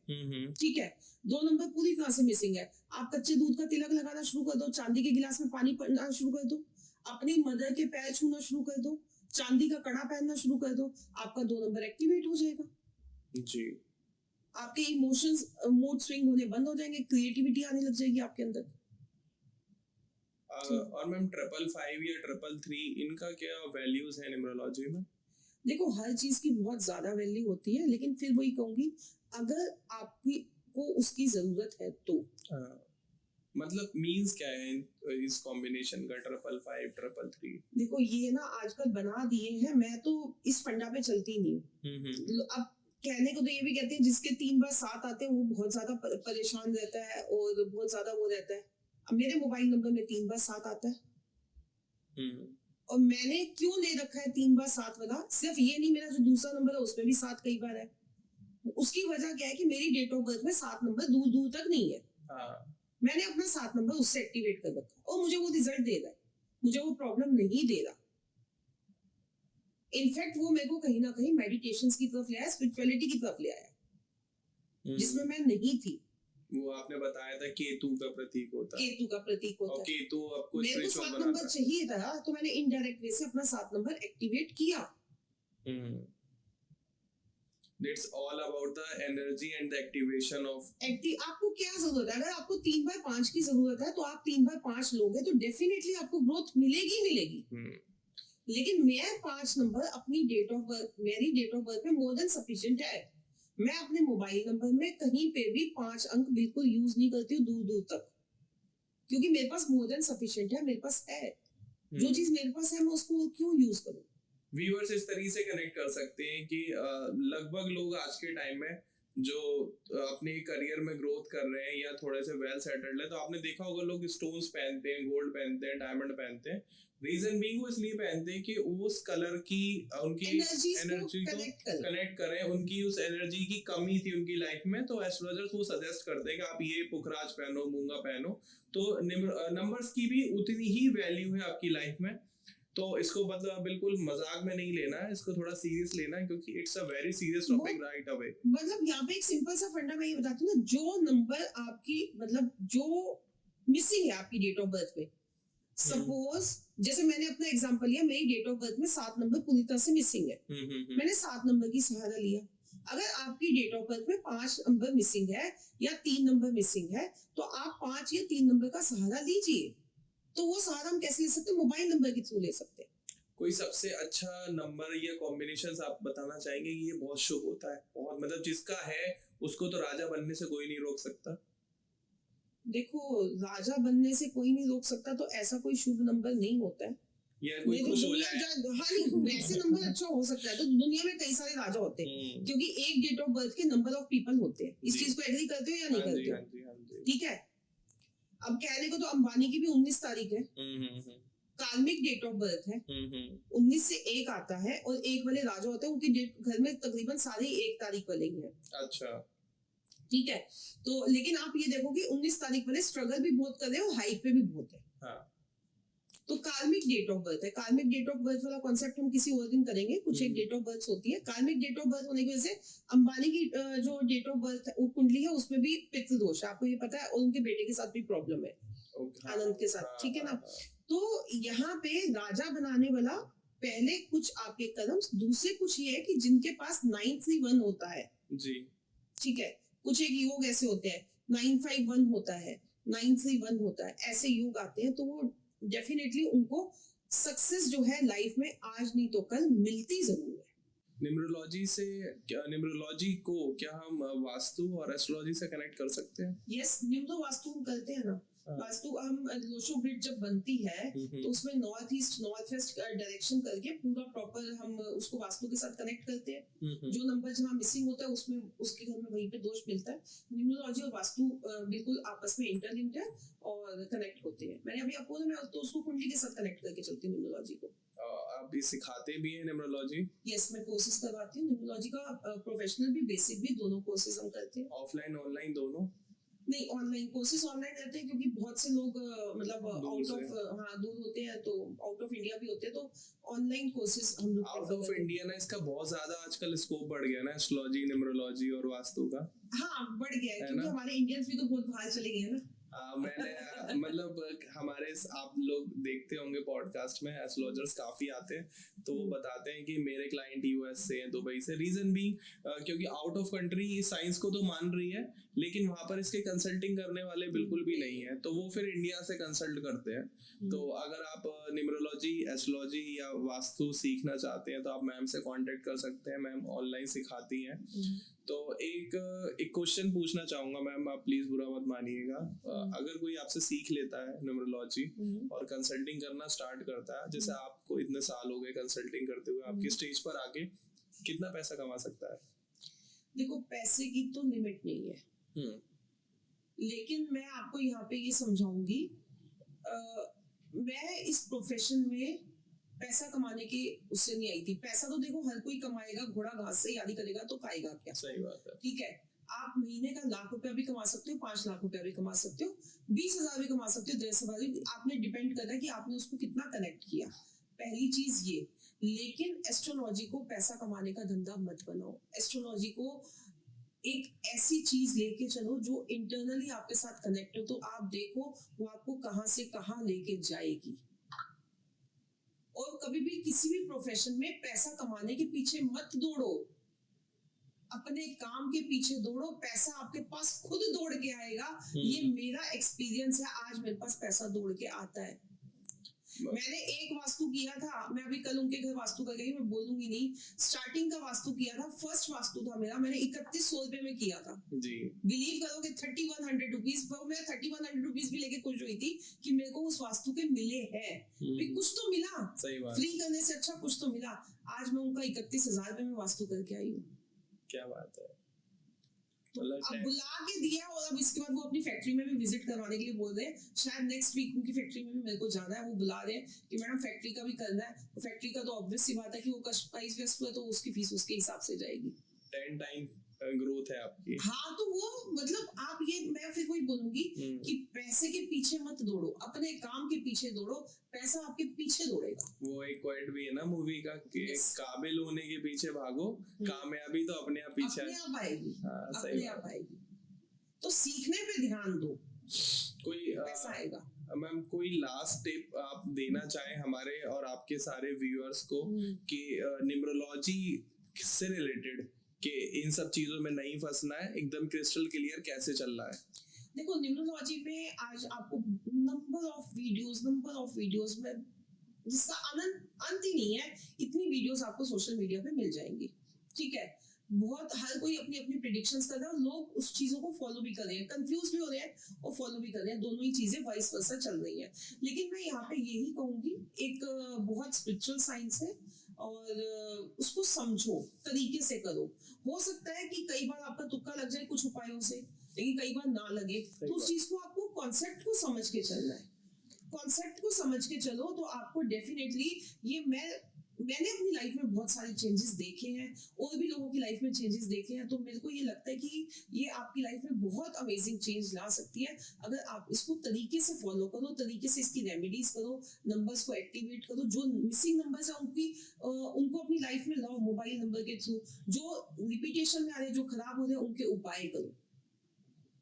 ठीक है, 2 नंबर पूरी तरह से मिसिंग है, आप कच्चे दूध का तिलक लगाना शुरू कर दो, चांदी के गिलास में पानी पीना शुरू कर दो, अपनी मदर के पैर छूना शुरू कर दो, चांदी का कड़ा पहनना शुरू कर दो, आपका 2 नंबर एक्टिवेट हो जाएगा जी। आपके इमोशंस, मूड स्विंग होने बंद हो जाएंगे, क्रिएटिविटी आने लग जाएगी आपके अंदर। और मैम 555 या 333 इनका क्या वैल्यूज है न्यूमरोलॉजी में? देखो, हर चीज की बहुत ज्यादा वैल्यू होती है, लेकिन फिर वही कहूंगी, अगर आपकी को उसकी जरूरत है तो मतलब मीन्स क्या है इस कॉम्बिनेशन का 555 333? देखो, ये ना आजकल बना दिए हैं, मैं तो इस फंडा पे चलती नहीं हूँ। अब कहने को तो ये भी कहते हैं जिसके 3 बार 7 आते हैं वो बहुत ज्यादा परेशान रहता है और बहुत ज्यादा वो रहता है। अब मेरे मोबाइल नंबर में 3 बार 7 आता है, और मैंने क्यों ले रखा है 3 बार 7 वाला, सिर्फ ये नहीं, मेरा जो दूसरा नंबर है उसमें भी 7 कई बार है। उसकी वजह क्या है कि मेरी डेट ऑफ बर्थ में 7 नंबर दूर दूर तक नहीं है। मैंने अपना 7 नंबर उससे एक्टिवेट कर रखा और मुझे वो रिजल्ट दे रहा है, मुझे वो प्रॉब्लम नहीं दे रहा। इनफैक्ट वो मेरे को कहीं ना कहीं मेडिटेशंस की तरफ ले आया, स्पिरिचुअलिटी की तरफ ले आया, जिसमें मैं नहीं थी। वो आपने बताया था केतु का प्रतीक होता है। केतु का प्रतीक होता है। केतु आपको मेरे को 7 नंबर चाहिए था, तो मैंने इनडायरेक्ट वे से अपना 7 नंबर एक्टिवेट किया। It's all about the energy and the activation of. आपको क्या जरूरत है? अगर आपको 3/5 की जरूरत है तो आप 3/5 लोगे तो डेफिनेटली आपको ग्रोथ मिलेगी मिलेगी। लेकिन मैं 5 नंबर अपनी डेट ऑफ बर्थ, मेरी डेट ऑफ बर्थ में मोर देन सफिशिएंट है। मैं अपने मोबाइल नंबर में कहीं पे भी 5 अंक बिल्कुल यूज नहीं करती हूँ दूर दूर तक, क्योंकि मेरे पास मोर देन सफिशिएंट है, मेरे पास है। जो चीज मेरे पास है मैं उसको क्यों यूज करूँ? व्यूअर्स इस तरीके से कनेक्ट कर सकते हैं कि लगभग लोग आज के टाइम में जो अपने करियर में ग्रोथ कर रहे हैं या थोड़े से वेल सेटल्ड है, तो आपने देखा होगा लोग स्टोन्स पहनते हैं, गोल्ड पहनते हैं, डायमंड पहनते हैं। रीजन बीइंग वो इसलिए पहनते हैं कि उस कलर की उनकी एनर्जी को कनेक्ट करें। उनकी उस एनर्जी की कमी थी उनकी लाइफ में, तो एस्ट्रोलॉजर्स वो सजेस्ट करते हैं कि आप ये पुखराज पहनो, मूंगा पहनो। तो नंबर्स की भी उतनी ही वैल्यू है आपकी लाइफ में। तो इसको मतलब बिल्कुल मजाक में नहीं लेना है, इसको थोड़ा सीरियस लेना है, क्योंकि it's a very serious topic right away. मतलब यहाँ पे एक सिंपल सा फंडा मैं ये बताती हूँ ना, जो नंबर आपकी मतलब जो मिसिंग है आपकी डेट ऑफ बर्थ में, सपोज जैसे मैंने अपना एग्जांपल लिया, मेरी डेट ऑफ बर्थ में 7 नंबर पूरी तरह से मिसिंग है। मैंने 7 नंबर की सहारा लिया। अगर आपकी डेट ऑफ बर्थ में 5 नंबर मिसिंग है या 3 नंबर मिसिंग है, तो आप 5 या 3 नंबर का सहारा लीजिए। तो वो सहारा हम कैसे ले सकते हैं? मोबाइल नंबर के थ्रू ले सकते हैं। कोई सबसे अच्छा नंबर या कॉम्बिनेशंस आप बताना चाहेंगे? ये बहुत शुभ होता है, बहुत मतलब जिसका है उसको तो राजा बनने से कोई नहीं रोक सकता। देखो, राजा बनने से कोई नहीं रोक सकता, तो ऐसा कोई शुभ नंबर नहीं होता है। या कोई खुश हो जाए। हाँ नहीं, वैसे नंबर अच्छा हो सकता है। तो दुनिया में कई सारे राजा होते हैं, क्योंकि एक डेट ऑफ बर्थ के नंबर ऑफ पीपल होते हैं। इस चीज को एग्री करते हो या नहीं करते हो? ठीक है। अब कहने को तो अंबानी की भी 19 तारीख है, कार्मिक डेट ऑफ बर्थ है। 19 से 1 आता है, और 1 वाले राजा होते हैं, उनकी डेट घर में तकरीबन सारे 1 तारीख वाले ही है। अच्छा, ठीक है। तो लेकिन आप ये देखो कि 19 तारीख वाले स्ट्रगल भी बहुत कर रहे हैं और हाइट पे भी बहुत है। हाँ। तो कार्मिक डेट ऑफ बर्थ है। कार्मिक डेट ऑफ बर्थ वाला कॉन्सेप्ट हम किसी और दिन करेंगे। कुछ एक डेट ऑफ बर्थ होती है। कार्मिक डेट ऑफ बर्थ होने की वजह से अंबानी की जो डेट ऑफ बर्थ कुंडली है उसमें भी पितृ दोष है, आपको ये पता है, और उनके बेटे के साथ भी प्रॉब्लम है, आनंद के साथ। ठीक है ना? तो यहाँ पे राजा बनाने वाला पहले कुछ आपके कर्म, दूसरे कुछ ये है कि जिनके पास 931 होता है जी, ठीक है, कुछ एक योग ऐसे होते हैं, 951 होता है, 931 होता है, ऐसे योग आते हैं, तो वो डेफिनेटली उनको सक्सेस जो है लाइफ में आज नहीं तो कल मिलती जरूर है। न्यूमरोलॉजी को क्या हम वास्तु और एस्ट्रोलॉजी से कनेक्ट कर सकते हैं? यस, न्यूमरो वास्तु हम करते हैं ना। वास्तु हम लोशो ग्रिड जब बनती है तो उसमें north east north west direction करके पूरा प्रॉपर हम उसको वास्तु के साथ कनेक्ट करते हैं। जो नंबर जहाँ मिसिंग होता है उसमें उसके घर में वहीं पे दोष मिलता है। न्यूमरोलॉजी और वास्तु बिल्कुल आपस में इंटरलिंक्ड है और कनेक्ट होते हैं। मैंने अभी आपको मैं तो उसको कुंडली के साथ कनेक्ट करके चलती हूँ न्यूमरोलॉजी को। आप भी सिखाते भी हैं न्यूमरोलॉजी? यस, मैं कोर्सेज करवाती हूँ न्यूमरोलॉजी का, प्रोफेशनल भी बेसिक भी, दोनों कोर्सेज हम करते हैं। ऑफलाइन ऑनलाइन दोनों? नहीं, ऑनलाइन कोर्सेज ऑनलाइन रहते हैं, क्योंकि बहुत से लोग मतलब आउट ऑफ दूर होते हैं, तो आउट ऑफ इंडिया भी होते हैं, तो ऑनलाइन कोर्सेज हम लोग आउट ऑफ इंडिया ना इसका बहुत ज्यादा आजकल स्कोप बढ़ गया ना, एस्ट्रोलॉजी, न्यूमरोलॉजी और वास्तु का। हाँ, बढ़ गया है, क्योंकि हमारे इंडियंस भी तो बहुत बाहर चले गए हैं ना। मैंने मतलब हमारे आप लोग देखते होंगे पॉडकास्ट में एस्ट्रोलॉजर्स काफी आते हैं, तो वो बताते हैं कि मेरे क्लाइंट यूएस से हैं, दुबई से। रीजन भी क्योंकि आउट ऑफ कंट्री साइंस को तो मान रही है, लेकिन वहां पर इसके कंसल्टिंग करने वाले बिल्कुल भी नहीं है, तो वो फिर इंडिया से कंसल्ट करते हैं। तो अगर आप न्यूमरोलॉजी, एस्ट्रोलॉजी या वास्तु सीखना चाहते हैं तो आप मैम से कांटेक्ट कर सकते हैं। मैम ऑनलाइन सिखाती हैं। तो एक क्वेश्चन पूछना चाहूंगा मैम, आप प्लीज बुरा मत मानिएगा। अगर कोई आपसे सीख लेता है न्यूमरोलॉजी और कंसल्टिंग करना स्टार्ट करता है, जैसे आपको इतने साल हो गए कंसल्टिंग करते हुए, आपकी स्टेज पर आके कितना पैसा कमा सकता है? देखो, पैसे की तो लिमिट नहीं है, लेकिन मैं आपको यहाँ पे ये समझाऊंगी, मैं इस प्रोफेशन में पैसा कमाने की उससे नहीं आई थी। पैसा तो देखो हर कोई कमाएगा, घोड़ा घास से यारी करेगा तो खाएगा क्या? सही बात है। ठीक है, आप महीने का 1 लाख रुपया भी कमा सकते हो, 5 लाख रुपया भी कमा सकते हो, 20,000 भी कमा सकते हो, 10,000 भी। आपने डिपेंड करता है कि आपने उसको कितना कनेक्ट किया, पहली चीज ये। लेकिन एस्ट्रोलॉजी को पैसा कमाने का धंधा मत बनाओ। एस्ट्रोलॉजी को एक ऐसी चीज लेके चलो जो इंटरनली आपके साथ कनेक्ट हो, तो आप देखो वो आपको कहां से कहां लेके जाएगी। और कभी भी किसी भी प्रोफेशन में पैसा कमाने के पीछे मत दौड़ो। अपने काम के पीछे दौड़ो, पैसा आपके पास खुद दौड़ के आएगा। ये मेरा एक्सपीरियंस है, आज मेरे पास पैसा दौड़ के आता है। मैंने एक वास्तु किया था, मैं अभी कल उनके घर वास्तु कर गई, मैं बोलूंगी नहीं, स्टार्टिंग का वास्तु किया था, फर्स्ट वास्तु था मेरा, मैंने 3100 रुपए में किया था जी। बिलीव करोगे 3100 रुपीज, वो मैं 3100 रुपीज भी लेके खुश हुई थी कि मेरे को उस वास्तु के मिले हैं, कुछ तो मिला, सही बात, फ्री करने से अच्छा कुछ तो मिला। आज मैं उनका 31,000 रुपए में वास्तु करके आई हूँ। क्या बात है, अब बुला के दिया, और अब इसके बाद वो अपनी फैक्ट्री में भी विजिट करवाने के लिए बोल रहे हैं, शायद नेक्स्ट वीक उनकी फैक्ट्री में भी मेरे को जाना है, वो बुला रहे हैं कि मैडम फैक्ट्री का भी करना है। तो फैक्ट्री का तो ऑब्वियस सी बात है कि वो कस्ट प्राइस वेस्ट हुआ तो उसकी फीस उसके हिसाब से जाएगी। 10 टाइम ग्रोथ है आपकी। हाँ, तो वो मतलब आप ये, मैं फिर वही बोलूंगी कि पैसे के पीछे मत दौड़ो, अपने काम के पीछे दौड़ो, पैसा आपके पीछे दौड़ेगा। वो एक क्वाइट भी है ना मूवी का कि काबिल होने के पीछे भागो, कामयाबी तो अपने आप पीछे आएगी, अपने आप आएगी। तो सीखने पे ध्यान दो, कोई पैसा आएगा। मैम, कोई लास्ट टिप आप देना चाहें हमारे और आपके सारे व्यूअर्स को कि न्यूमरोलॉजी से रिलेटेड कि इन सब चीजों में नहीं फंसना है, एकदम क्रिस्टल क्लियर कैसे चल रहा है? देखो, न्यूमरोलॉजी पे आज आपको नंबर ऑफ वीडियोस में जिसका अंत ही नहीं है, इतनी वीडियोस आपको सोशल मीडिया पे मिल जाएंगी। ठीक है, बहुत हर कोई अपनी अपनी प्रेडिक्शंस कर रहा है और लोग उस चीजों को फॉलो भी कर रहे हैं, कंफ्यूज भी हो रहे हैं और फॉलो भी कर रहे हैं, दोनों ही चीजें वाइस वर्सा चल रही है। लेकिन मैं यहाँ पे यही कहूंगी, एक बहुत स्पिरिचुअल साइंस है और उसको समझो, तरीके से करो। हो सकता है कि कई बार आपका तुक्का लग जाए कुछ उपायों से, लेकिन कई बार ना लगे, तो उस चीज को आपको कॉन्सेप्ट को समझ के चलना है। कॉन्सेप्ट को समझ के चलो तो आपको डेफिनेटली, ये मैंने अपनी लाइफ में बहुत सारे चेंजेस देखे हैं और भी लोगों की लाइफ में चेंजेस देखे हैं, तो मेरे को ये लगता है कि ये आपकी लाइफ में बहुत अमेजिंग चेंज ला सकती है अगर आप इसको तरीके से फॉलो करो, तरीके से इसकी रेमेडीज करो, नंबर्स को एक्टिवेट करो, जो मिसिंग नंबर्स है उनको अपनी लाइफ में लाओ मोबाइल नंबर के थ्रू, जो रिपीटेशन में आ रहे, जो खराब हो रहे हैं, उनके उपाय करो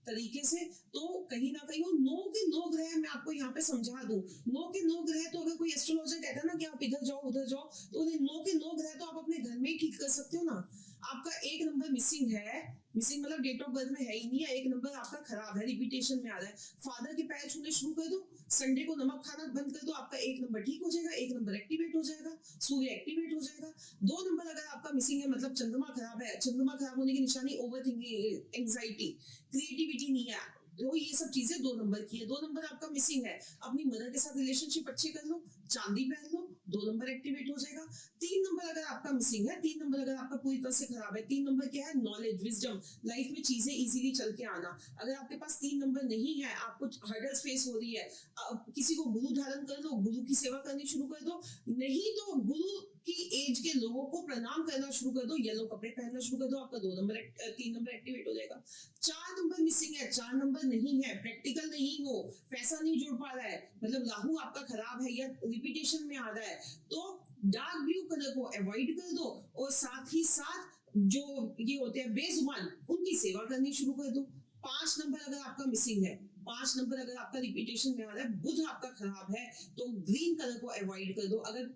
तरीके से। तो कहीं ना कहीं वो 9 के 9 ग्रह, मैं आपको यहाँ पे समझा दूं, 9 के 9 ग्रह, तो अगर कोई एस्ट्रोलॉजर कहता है ना कि आप इधर जाओ उधर जाओ, तो उन्हें 9 के 9 ग्रह तो आप अपने घर में ही ठीक कर सकते हो ना। आपका एक नंबर मिसिंग है, मिसिंग मतलब डेट ऑफ बर्थ में है ही नहीं है, एक नंबर आपका खराब है, रिपीटेशन में आ रहा है, फादर के पैर छूने शुरू कर दो, संडे को नमक खाना बंद कर दो, आपका एक नंबर ठीक हो जाएगा, एक नंबर एक्टिवेट हो जाएगा, सूर्य एक्टिवेट हो जाएगा। 2 नंबर अगर आपका मिसिंग है, मतलब चंद्रमा खराब है, चंद्रमा खराब होने की निशानी ओवर थिंकिंग, एंग्जाइटी, क्रिएटिविटी नहीं है, तो ये सब चीजें 2 नंबर की है। 2 नंबर आपका मिसिंग है, अपनी मदर के साथ रिलेशनशिप अच्छे कर लो, चांदी पहन लो, 2 नंबर एक्टिवेट हो जाएगा। 3 नंबर अगर आपका मिसिंग है, 3 नंबर अगर आपका पूरी तरह से खराब है, 3 नंबर क्या है? नॉलेज, विजडम, लाइफ में चीजें इजीली चल के आना। अगर आपके पास 3 नंबर नहीं है, आपको हर्डल्स फेस हो रही है, किसी को गुरु धारण कर लो, गुरु की सेवा करनी शुरू कर दो, नहीं तो गुरु की एज के लोगों को प्रणाम करना शुरू कर दो, येलो कपड़े पहनना शुरू कर दो, आपका 3 नंबर एक्टिवेट हो जाएगा। 4 नंबर मिसिंग है, 4 नंबर नहीं है, प्रैक्टिकल नहीं हो, पैसा नहीं जुड़ पा रहा है, मतलब राहु आपका खराब है या रिपीटेशन में आ रहा है, तो डार्क ब्लू कलर को अवॉइड कर दो और साथ ही साथ जो ये होते हैं बेजुबान, उनकी सेवा करनी शुरू कर दो। 5 नंबर अगर आपका मिसिंग है, 5 नंबर अगर आपका रिपीटेशन में आ रहा है, बुध आपका खराब है, तो ग्रीन कलर को अवॉइड कर दो। अगर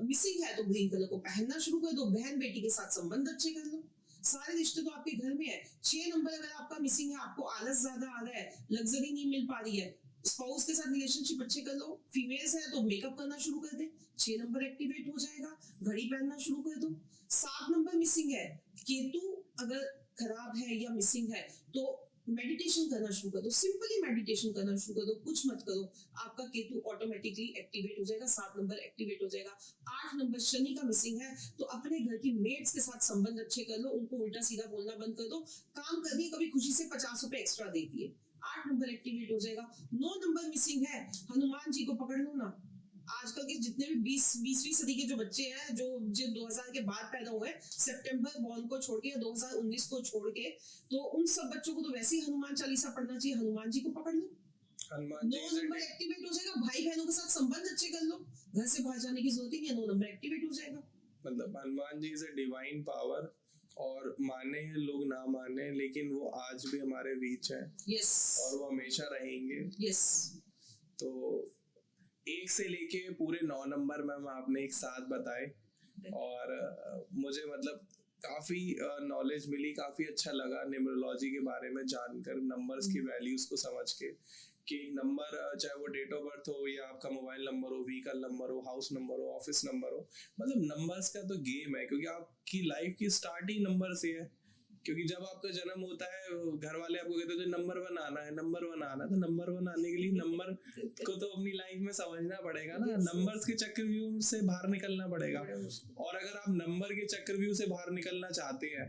मिसिंग है तो ग्रीन कलर को पहनना शुरू कर दो, बहन बेटी के साथ संबंध अच्छे कर लो, सारे रिश्ते तो आपके घर में है। 6 नंबर अगर आपका मिसिंग है, आपको आलस ज्यादा आ रहा है, लग्जरी नहीं मिल पा रही है, स्पाउस के साथ रिलेशनशिप अच्छे कर लो, फीमेल्स है तो मेकअप करना शुरू कर दे, 6 नंबर एक्टिवेट हो जाएगा, घड़ी पहनना शुरू कर दो। 7 नंबर मिसिंग है, केतु अगर खराब है या मिसिंग है तो मेडिटेशन करना शुरू कर दो, सिंपली मेडिटेशन करना शुरू कर दो, कुछ मत करो, आपका केतु ऑटोमेटिकली एक्टिवेट हो जाएगा, 7 नंबर एक्टिवेट हो जाएगा। 8 नंबर शनि का मिसिंग है, तो अपने घर की मेड्स के साथ संबंध अच्छे कर लो, उनको उल्टा सीधा बोलना बंद कर दो, काम करनी कभी खुशी से 50 रुपए एक्स्ट्रा दे दिए, 8 नंबर एक्टिवेट हो जाएगा। 9 नंबर मिसिंग है, हनुमान जी को पकड़ लो ना। आजकल के जितने भी 20वीं सदी के जो बच्चे हैं, जो 2000 के बाद पैदा हुए, सितंबर बॉर्न को छोड़ के या 2019 को छोड़ के, तो उन सब बच्चों को तो वैसे ही हनुमान चालीसा पढ़ना चाहिए, हनुमान जी को पकड़ लो, 9 नंबर एक्टिवेट हो जाएगा। भाई बहनों के साथ संबंध अच्छे कर लो, घर से बाहर जाने की जरूरत ही नहीं है, 9 नंबर एक्टिवेट हो जाएगा। मतलब Hanuman ji is a divine power, और माने लोग ना माने, लेकिन वो आज भी हमारे बीच है। यस, और वो हमेशा रहेंगे। यस, तो 1 से लेके पूरे 9 नंबर मैम आपने एक साथ बताए, और मुझे मतलब काफी नॉलेज मिली, काफी अच्छा लगा न्यूमरोलॉजी के बारे में जानकर, नंबर्स की वैल्यूज को समझ के कि नंबर चाहे वो डेट ऑफ बर्थ हो या आपका मोबाइल नंबर हो, व्हीकल नंबर हो, हाउस नंबर हो, ऑफिस नंबर हो, मतलब नंबर्स का तो गेम है, क्योंकि आपकी लाइफ की स्टार्टिंग नंबर से है। क्योंकि जब आपका जन्म होता है घर वाले आपको कहते हैं नंबर 1 आना है, नंबर 1 आना है, तो नंबर 1 आने के लिए नंबर को तो अपनी लाइफ में समझना पड़ेगा ना, नंबर्स के चक्रव्यूह से बाहर निकलना पड़ेगा। और अगर आप नंबर के चक्रव्यूह से बाहर निकलना चाहते हैं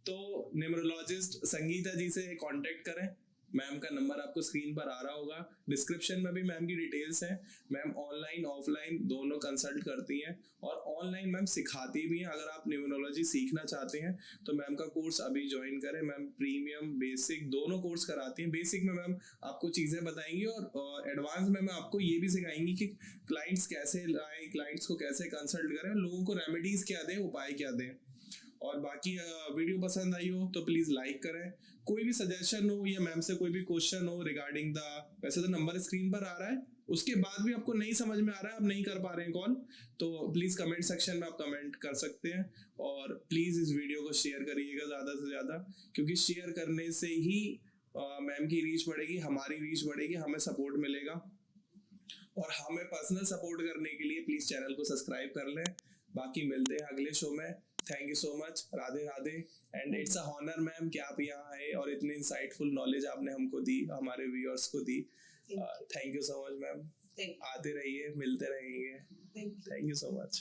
तो न्यूमरोलॉजिस्ट संगीता जी से कांटेक्ट करें। मैम का नंबर आपको स्क्रीन पर आ रहा होगा, डिस्क्रिप्शन में भी मैम की डिटेल्स हैं। मैम ऑनलाइन ऑफलाइन दोनों कंसल्ट करती हैं और ऑनलाइन मैम सिखाती भी हैं। अगर आप न्यूमरोलॉजी सीखना चाहते हैं तो मैम का कोर्स अभी ज्वाइन करें। मैम प्रीमियम बेसिक दोनों कोर्स कराती हैं। बेसिक में मैम आपको चीज़ें बताएंगी और एडवांस में मैम आपको ये भी सिखाएंगी कि क्लाइंट्स कैसे लाएं, क्लाइंट्स को कैसे कंसल्ट करें, लोगों को रेमेडीज क्या दें, उपाय क्या दें। और बाकी वीडियो पसंद आई हो तो प्लीज लाइक करें। कोई भी सजेशन हो या मैम से कोई भी क्वेश्चन हो रिगार्डिंग द, वैसे तो नंबर स्क्रीन पर आ रहा है, उसके बाद भी आपको नहीं समझ में आ रहा है, आप नहीं कर पा रहे हैं कॉल, तो प्लीज कमेंट सेक्शन में आप कमेंट कर सकते हैं। और प्लीज इस वीडियो को शेयर करिएगा ज्यादा से ज्यादा, क्योंकि शेयर करने से ही मैम की रीच बढ़ेगी, हमारी रीच बढ़ेगी, हमें सपोर्ट मिलेगा। और हमें पर्सनल सपोर्ट करने के लिए प्लीज चैनल को सब्सक्राइब कर लें। बाकी मिलते हैं अगले शो में। Thank you so much, Radhe Radhe. And it's a honour ma'am कि आप यहाँ आए और इतनी इंसाइटफुल नॉलेज आपने हमको दी, हमारे व्यूअर्स को दी। Thank you so much ma'am, आते रहिए, मिलते रहेंगे। Thank you so much.